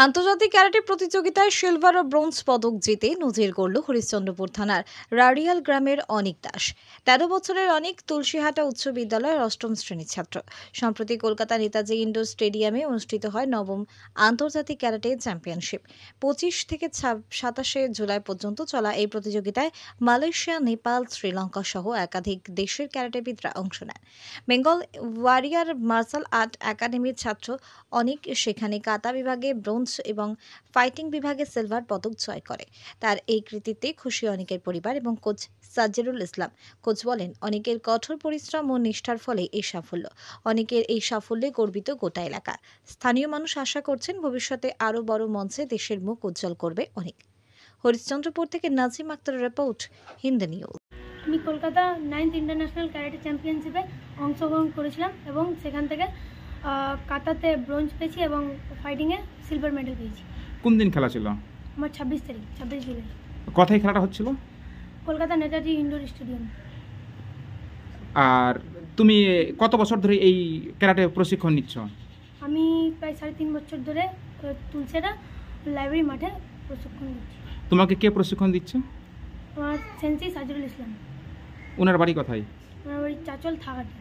আন্তর্জাতিক ক্যারাটে প্রতিযোগিতায় সিলভার ও ব্রোঞ্জ পদক জিতে নজির গড়ল হরিশ্চন্দ্রপুর থানার রাড়িয়াল গ্রামের অনিক দাস। ১৩ বছরের অনিক তুলসীহাটা উচ্চ বিদ্যালয়ের অষ্টম শ্রেণীর ছাত্র। সম্প্রতি কলকাতা নেতাজি ইন্ডোর স্টেডিয়ামে অনুষ্ঠিত হয় নবম আন্তর্জাতিক ক্যারাটে চ্যাম্পিয়নশিপ। ২৫ থেকে ২৭ জুলাই পর্যন্ত চলা এই প্রতিযোগিতায় মালয়েশিয়া, নেপাল, শ্রীলঙ্কা সহ একাধিক দেশের ক্যারাটেবিদরা অংশ নেন। বেঙ্গল ওয়ারিয়ার মার্শাল আর্ট একাডেমির ছাত্র অনিক সেখানে কাতা বিভাগে ব্রোঞ্জ এবং ফাইটিং বিভাগে সিলভার পদক জয় করে। তার এই কৃতিত্বে খুশি অনিকের পরিবার এবং কোচ সাজ্জেরুল ইসলাম। কোচ বলেন, অনিকের কঠোর পরিশ্রম ও নিষ্ঠার ফলে এই সাফল্য। অনিকের এই সাফল্যে গর্বিত গোটা এলাকা। স্থানীয় মানুষ আশা করছেন ভবিষ্যতে আরও বড় মঞ্চে দেশের মুখ উজ্জ্বল করবে অনিক। হরিশ্চন্দ্রপুর থেকে নাজিম আক্তারের রিপোর্ট, হিন্দ নিউজ। আমি কলকাতা 9th ইন্টারন্যাশনাল ক্যারাটে চ্যাম্পিয়নশিপে অংশগ্রহণ করেছিলাম এবং সেখান থেকে কাতাতে ব্রোঞ্জ পেয়েছি এবং ফাইটিংয়ে সিলভার মেডেল পেয়েছি। কোন দিন খেলা ছিল? আমার 26 জুলাই। কোথায় খেলাটা হচ্ছিল? Kolkata Netaji indoor stadium. আর তুমি কত বছর ধরে এই ক্যারাটে প্রশিক্ষণ নিচ্ছ? আমি প্রায় 3.5 বছর ধরে তুলসেরা লাইব্রেরি মাঠে প্রশিক্ষণ নিচ্ছি। তোমাকে কে প্রশিক্ষণ দিচ্ছে? আমার সেন্সি সাজ্জেরুল ইসলাম। ওনার বাড়ি কোথায়? ওনার বাড়ি চাচল থাকাটি।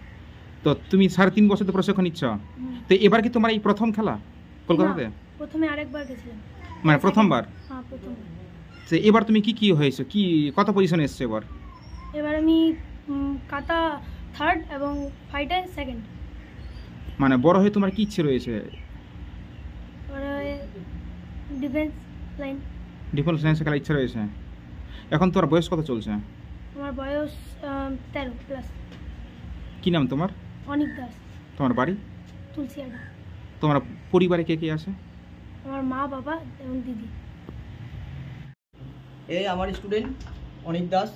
তো তুমি 3.5 বছর ধরে প্রশিক্ষণ নিচ্ছ, তো এবার কি তোমার এই প্রথম খেলা কলকাতাতে? প্রথমে আরেকবার গেছিলাম। মানে প্রথমবার? হ্যাঁ, প্রথমবার। তো এবার তুমি কি হয়েছে, কি কত পজিশনে এসছো এবার? এবার আমি কাতা 3rd এবং ফাইটে 2nd। মানে বড় হয়ে তোমার কি ইচ্ছে রয়েছে? Defence line. ডিফেন্স লাইনে খেলার ইচ্ছা রয়েছে। এখন তোমার বয়স কত চলছে? আমার বয়স 13+। কি নাম তোমার? অনিক দাস। তোমার বাড়ি? তুলসিয়াটা। তোমার পরিবারে কে কে আছে? আমার মা, বাবা এবং দিদি। এই আমার স্টুডেন্ট অনিক দাস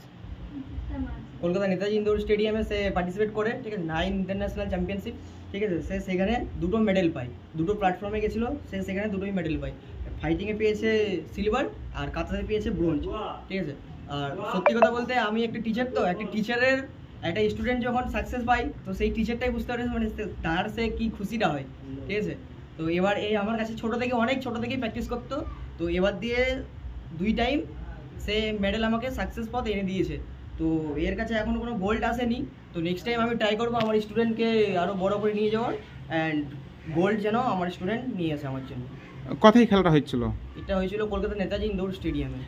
কলকাতা নেতাজি ইন্ডোর স্টেডিয়ামে সে পার্টিসিপেট করে, ঠিক আছে, 9 ইন্টারন্যাশনাল চ্যাম্পিয়নশিপ, ঠিক আছে। সে সেখানে 2টো মেডেল পায়, 2টো প্ল্যাটফর্মে গেছিলো, সে সেখানে 2টোই মেডেল পায়। ফাইটিংয়ে পেয়েছে সিলভার আর কাতাতে পেয়েছে ব্রোঞ্জ, ঠিক আছে। আর সত্যি কথা বলতে আমি একটা টিচার, তো একটা টিচারের একটা স্টুডেন্ট যখন সাকসেস পায় তো সেই টিচারটাই বুঝতে পারে মানে তার সে কী খুশিটা হয়, ঠিক আছে। তো এবার এই আমার কাছে অনেক ছোটো থেকেই প্র্যাকটিস করতো, তো এবার দিয়ে 2 টাইম সে মেডেল আমাকে সাকসেস পথ এনে দিয়েছে। তো এর কাছে এখনও কোনো গোল্ড আসেনি, তো নেক্সট টাইম আমি ট্রাই করবো আমার স্টুডেন্টকে আরও বড় করে নিয়ে যাওয়ার, অ্যান্ড গোল্ড যেন আমার স্টুডেন্ট নিয়ে আসে আমার জন্য। কোথায় খেলাটা হয়েছিল? এটা হয়েছিল কলকাতা নেতাজি ইন্ডোর স্টেডিয়ামে।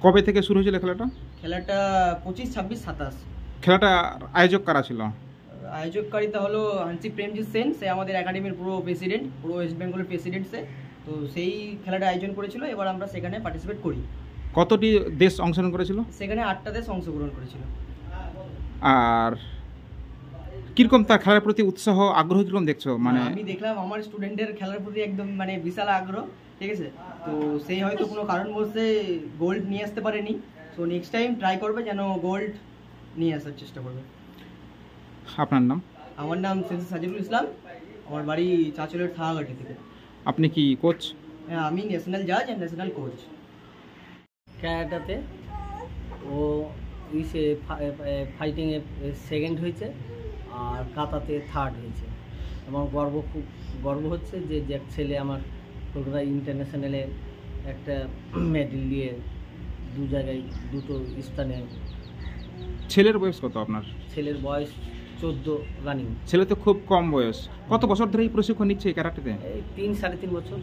কবে থেকে শুরু হয়েছিল খেলাটা? খেলাটা 25, 26, 27। খেলাটা আয়োজক কারা ছিল? আয়োজককারিতা হলো হানসি প্রেমজিৎ সেন, সে আমাদের একাডেমির পুরো প্রেসিডেন্ট, পুরো ওয়েস্ট বেঙ্গলের প্রেসিডেন্ট সে। তো সেই খেলাটা আয়োজন করেছিল, এবার আমরা সেখানে পার্টিসিপেট করি। কতটি দেশ অংশগ্রহণ করেছিল? সেখানে 8টা দেশ অংশগ্রহণ করেছিল। আর কিরকম তার খেলার প্রতি উৎসাহ আগ্রহ কিরকম দেখছো? মানে আমি দেখলাম আমার স্টুডেন্টের খেলার প্রতি একদম মানে বিশাল আগ্রহ, ঠিক আছে। তো সেই হয়তো কোনো কারণবশে গোল্ড নিয়ে আসতে পারেনি, সো নেক্সট টাইম ট্রাই করবে যেন গোল্ড নিয়ে আসার চেষ্টা করবে। আপনার নাম? আমার নাম সেন্সি সাজ্জেরুল ইসলাম, আমার বাড়ি চাঁচলের থাকাঘাটি থেকে। আপনি কি কোচ? হ্যাঁ, আমি ন্যাশনাল জাজ অ্যান্ড ন্যাশনাল কোচ। ক্যারাটাতে ও ইসে ফাইটিংয়ে 2nd হয়েছে আর কাতাতে 3rd হয়েছে। আমার খুব গর্ব হচ্ছে যে এক ছেলে আমার কলকাতা ইন্টারন্যাশনালে একটা মেডেল দিয়ে 2 জায়গায় 2টো স্থানে। ছেলের বয়স কত আপনার? ছেলের বয়স 14 রানিং। ছেলে তো খুব কম বয়স। কত বছর ধরে এই প্রশিক্ষণ নিচ্ছে এই ক্যারাটেতে? এই 3-3.5 বছর।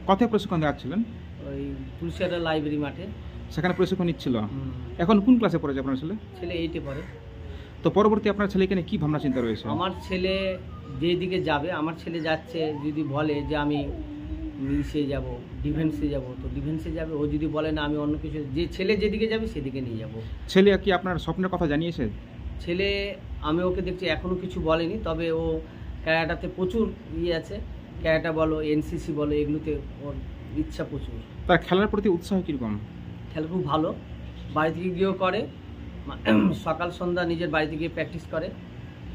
কোথায় প্রশিক্ষণ দেওয়াচ্ছিলেন? ওই তুলসিয়াটা লাইব্রেরি মাঠে। সেখানে প্রশিক্ষণ নিচ্ছিল। এখন কোন ক্লাসে পড়েছে আপনার ছেলে? ছেলে 8-এ পড়ে। তো পরবর্তী আপনার ছেলেকে নিয়ে কী ভাবনা চিন্তা রয়েছে? আমার ছেলে যেদিকে যাবে, আমার ছেলে যাচ্ছে যদি বলে যে আমি ইসে যাব, ডিফেন্সে যাব, তো ডিফেন্সে যাবে। ও যদি বলে না আমি অন্য কিছু, যে ছেলে যেদিকে যাবে সেদিকে নিয়ে যাব। ছেলে কি আপনার স্বপ্নের কথা জানিয়েছে? ছেলে আমি ওকে দেখছি এখনও কিছু বলেনি, তবে ও ক্যারাটাতে প্রচুর আছে। ক্যারাটা বলো, এনসিসি বলো, এগুলোতে ওর ইচ্ছা প্রচুর। তার খেলার প্রতি উৎসাহ কীরকম? খেলা খুব ভালো, বাড়ি থেকে গিয়েও করে, সকাল সন্ধ্যা নিজের বাড়িতে গিয়ে প্র্যাকটিস করে।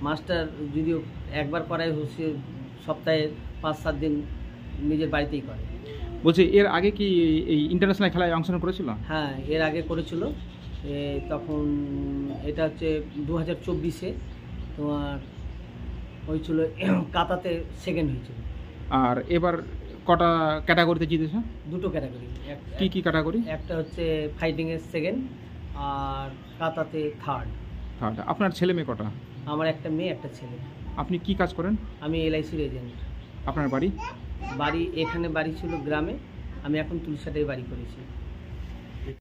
মাস্টার যদিও একবার করায়, সে সপ্তাহে 5-7 দিন নিজের বাড়িতেই করে। বলছি, এর আগে কি এই ইন্টারন্যাশনাল খেলায় অংশগ্রহণ করেছিল? হ্যাঁ, এর আগে করেছিল। তখন এটা হচ্ছে 2024-এ তোমার হয়েছিল, কাতাতে 2nd হয়েছিল। আর এবার কটা ক্যাটাগরিতে জিতেছো? দুটো ক্যাটাগরি। কি কি ক্যাটাগরি? একটা হচ্ছে ফাইটিংয়ে সেকেন্ড আর কাতাতে থার্ড। আপনার ছেলে মেয়ে কটা? আমার একটা মেয়ে একটা ছেলে। আপনি কি কাজ করেন? আমি LICর এজেন্ট। আপনার বাড়ি? বাড়ি এখানে বাড়ি ছিল গ্রামে, আমি এখন তুলসাটাই বাড়ি করেছি।